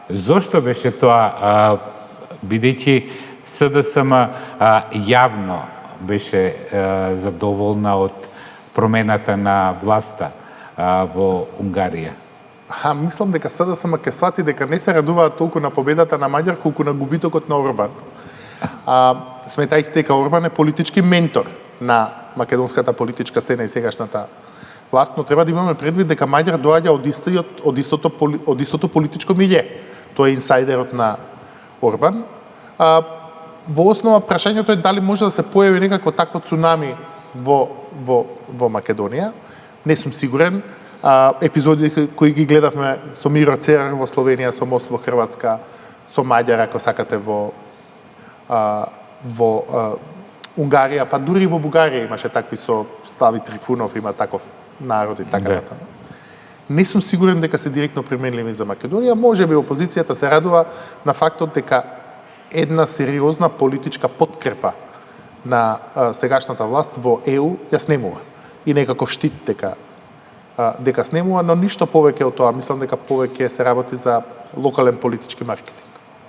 Зошто беше тоа, бидејќи СДСМ јавно беше задоволна од промената на власта во Унгарија? Мислам дека СДСМ ќе свати дека не се радуваат толку на победата на Маѓар, колку на губитокот на Орбан. Сметајќи дека Орбан е политички ментор на македонската политичка сцена и сегашната власт, но треба да имаме предвид дека Маѓар доаѓа од истото политичко милје. Тој е инсайдерот на Орбан. Во основа прашањето е дали може да се појави некакво такво цунами во Македонија. Не сум сигурен. Епизоди кои ги гледавме со Миро Церар во Словенија, со Мост во Хрватска, со Маѓар, ако сакате, во Унгарија, па дури во Бугарија имаше такви, со Слави Трифунов има таков народ и така натаму. Не сум сигурен дека се директно применливи за Македонија. Може би опозицијата се радува на фактот дека една сериозна политичка подкрепа на сегашната власт во ЕУ ја снемува и некаков штит дека снемува, но ништо повеќе од тоа. Мислам дека повеќе се работи за локален политички маркетинг.